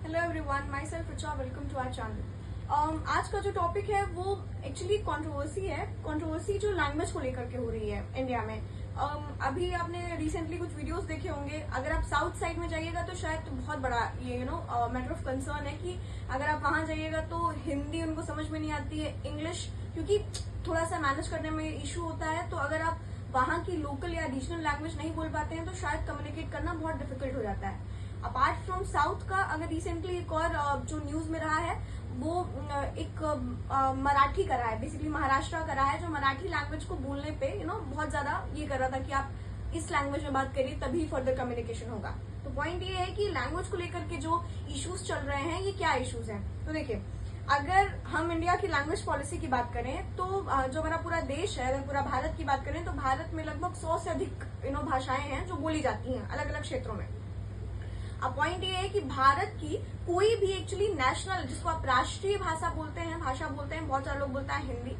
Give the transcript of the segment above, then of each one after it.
Hello everyone, myself Richa, welcome to our channel. आज का जो टॉपिक है वो एक्चुअली कंट्रोवर्सी है। कंट्रोवर्सी जो लैंग्वेज को लेकर के हो रही है इंडिया में। अभी आपने रिसेंटली कुछ वीडियोस देखे होंगे। अगर आप साउथ साइड में जाइएगा तो शायद बहुत बड़ा ये मैटर ऑफ कंसर्न है कि अगर आप वहां जाइएगा तो हिंदी उनको समझ में नहीं आती है, इंग्लिश क्योंकि थोड़ा सा मैनेज करने में इशू होता है। तो अगर आप वहां की लोकल या रीजनल लैंग्वेज नहीं बोल पाते हैं तो शायद कम्युनिकेट करना बहुत डिफिकल्ट हो जाता है। अपार्ट फ्रॉम साउथ का अगर रिसेंटली एक और जो न्यूज में रहा है वो एक मराठी का रहा है, बेसिकली महाराष्ट्र का रहा है, जो मराठी लैंग्वेज को बोलने पे बहुत ज्यादा ये कर रहा था कि आप इस लैंग्वेज में बात करिए तभी फर्दर कम्युनिकेशन होगा। तो पॉइंट ये है कि लैंग्वेज को लेकर के जो इश्यूज चल रहे हैं ये क्या इश्यूज हैं। तो देखिए, अगर हम इंडिया की लैंग्वेज पॉलिसी की बात करें तो जो हमारा पूरा देश है, अगर पूरा भारत की बात करें तो भारत में लगभग 100 से अधिक भाषाएं हैं जो बोली जाती हैं अलग अलग क्षेत्रों में। अब पॉइंट ये है कि भारत की कोई भी एक्चुअली नेशनल, जिसको आप राष्ट्रीय भाषा बोलते हैं, बहुत सारे लोग बोलते हैं हिंदी।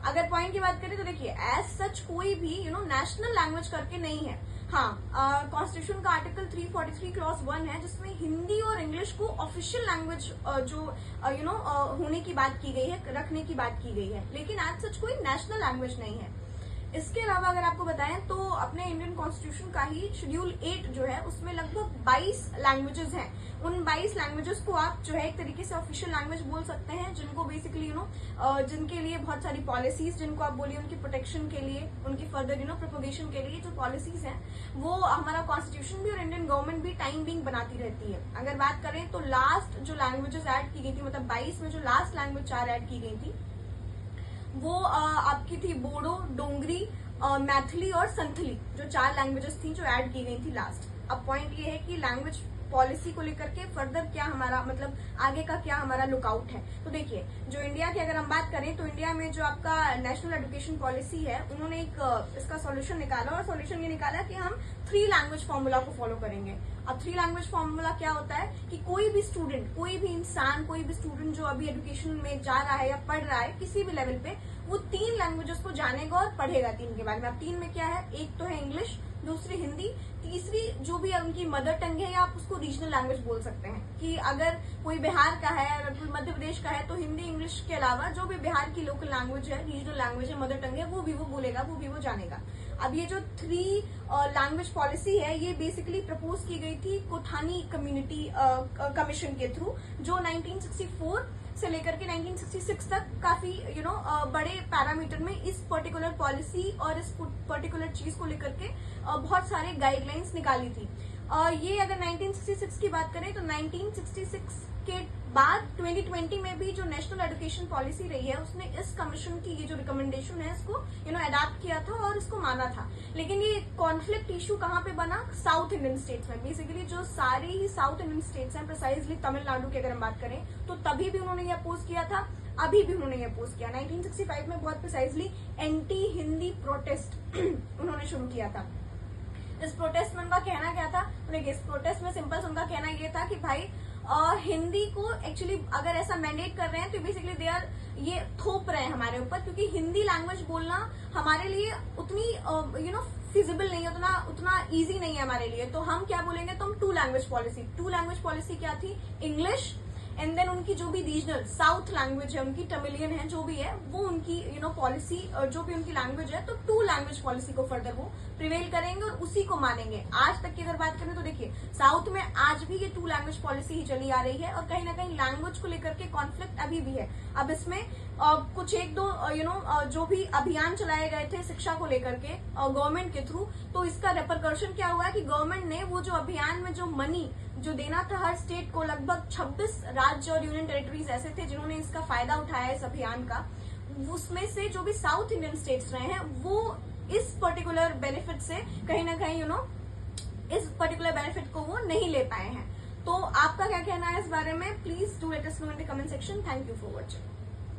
अगर पॉइंट की बात करें तो देखिए, एज सच कोई भी नेशनल लैंग्वेज करके नहीं है। हाँ, कॉन्स्टिट्यूशन का आर्टिकल 343 क्लॉज 1 है जिसमें हिंदी और इंग्लिश को ऑफिशियल लैंग्वेज जो होने की बात की गई है, रखने की बात की गई है, लेकिन एज सच कोई नेशनल लैंग्वेज नहीं है। इसके अलावा अगर आपको बताएं तो अपने इंडियन कॉन्स्टिट्यूशन का ही शेड्यूल 8 जो है उसमें लगभग 22 लैंग्वेजेस हैं। उन 22 लैंग्वेजेस को आप जो है एक तरीके से ऑफिशियल लैंग्वेज बोल सकते हैं, जिनको बेसिकली जिनके लिए बहुत सारी पॉलिसीज, जिनको आप बोलिए उनकी प्रोटेक्शन के लिए, उनकी फर्दर प्रोपोगेशन के लिए जो पॉलिसीज हैं वो हमारा कॉन्स्टिट्यूशन भी और इंडियन गवर्नमेंट भी टाइम बिंग बनाती रहती है। अगर बात करें तो लास्ट जो लैंग्वेजेस ऐड की गई थी, मतलब 22 में जो लास्ट लैंग्वेज 4 ऐड की गई थी वो आपकी थी बोडो, डोंगरी, मैथिली और संथली, जो 4 लैंग्वेजेस थी जो ऐड की गई थी लास्ट। अब पॉइंट ये है कि लैंग्वेज पॉलिसी को लेकर के फर्दर क्या हमारा मतलब आगे का क्या हमारा लुकआउट है। तो देखिए, जो इंडिया की अगर हम बात करें तो इंडिया में जो आपका नेशनल एजुकेशन पॉलिसी है उन्होंने एक इसका सॉल्यूशन निकाला, और सॉल्यूशन ये निकाला कि हम 3 लैंग्वेज फॉर्मूला को फॉलो करेंगे। अब 3 लैंग्वेज फॉर्मूला क्या होता है कि कोई भी स्टूडेंट, कोई भी इंसान, कोई भी स्टूडेंट जो अभी एजुकेशन में जा रहा है या पढ़ रहा है किसी भी लेवल पे, वो 3 लैंग्वेजेस को जानेगा और पढ़ेगा 3 के बारे में। अब 3 में क्या है, एक तो है इंग्लिश, दूसरी हिंदी, तीसरी जो भी उनकी मदर टंग है या आप उसको रीजनल लैंग्वेज बोल सकते हैं। कि अगर कोई बिहार का है, अगर कोई मध्य प्रदेश का है तो हिंदी इंग्लिश के अलावा जो भी बिहार की लोकल लैंग्वेज है, रीजनल लैंग्वेज है, मदर टंग है, वो भी वो बोलेगा, वो भी वो जानेगा। अब ये जो 3 लैंग्वेज पॉलिसी है ये बेसिकली प्रपोज की गई थी कोठानी कम्युनिटी कमीशन के थ्रू, जो 1964 से लेकर के 1966 तक काफी बड़े पैरामीटर में इस पर्टिकुलर पॉलिसी और इस पर्टिकुलर चीज को लेकर के बहुत सारे गाइडलाइंस निकाली थी। ये अगर 1966 की बात करें तो 1966 के बाद 2020 में भी जो नेशनल एजुकेशन पॉलिसी रही है उसने इस कमीशन की ये जो रिकमेंडेशन है इसको अडॉप्ट किया था और इसको माना था। लेकिन ये कॉन्फ्लिक्ट इशू कहाँ पे बना, साउथ इंडियन स्टेट्स में। बेसिकली जो सारे ही साउथ इंडियन स्टेट्स हैं, प्रिसाइजली तमिलनाडु की अगर हम बात करें तो तभी भी उन्होंने ये अपोज किया था, अभी भी उन्होंने ये अपोज किया। 1965 में बहुत प्रिसाइजली एंटी हिंदी प्रोटेस्ट उन्होंने शुरू किया था। इस प्रोटेस्ट में उनका कहना क्या था, देखिए इस प्रोटेस्ट में सिंपल उनका कहना ये था कि भाई हिंदी को एक्चुअली अगर ऐसा मैंडेट कर रहे हैं तो बेसिकली दे आर ये थोप रहे हैं हमारे ऊपर, क्योंकि हिंदी लैंग्वेज बोलना हमारे लिए उतनी फिजिबल नहीं है, उतना इजी नहीं है हमारे लिए। तो हम क्या बोलेंगे, तो हम 2 लैंग्वेज पॉलिसी क्या थी, इंग्लिश एंड देन उनकी जो भी रीजनल साउथ लैंग्वेज है, उनकी तमिलियन है, जो भी है वो उनकी पॉलिसी जो भी उनकी लैंग्वेज है, तो 2 लैंग्वेज पॉलिसी को फर्दर वो प्रिवेल करेंगे और उसी को मानेंगे। आज तक की अगर बात करें तो देखिए, साउथ में आज भी ये 2 लैंग्वेज पॉलिसी ही चली आ रही है और कहीं ना कहीं लैंग्वेज को लेकर के कॉन्फ्लिक्ट अभी भी है। अब इसमें कुछ 1-2 जो भी अभियान चलाए गए थे शिक्षा को लेकर के गवर्नमेंट के थ्रू, तो इसका रेपरकर्शन क्या हुआ है कि गवर्नमेंट ने वो जो अभियान में जो मनी जो देना था हर स्टेट को, लगभग 26 राज्य और यूनियन टेरिटरीज ऐसे थे जिन्होंने इसका फायदा उठाया इस अभियान का, उसमें से जो भी साउथ इंडियन स्टेट्स रहे हैं वो इस पर्टिकुलर बेनिफिट से कहीं ना कहीं इस पर्टिकुलर बेनिफिट को वो नहीं ले पाए हैं। तो आपका क्या कहना है इस बारे में, please do let us know in the comment section. Thank you for watching.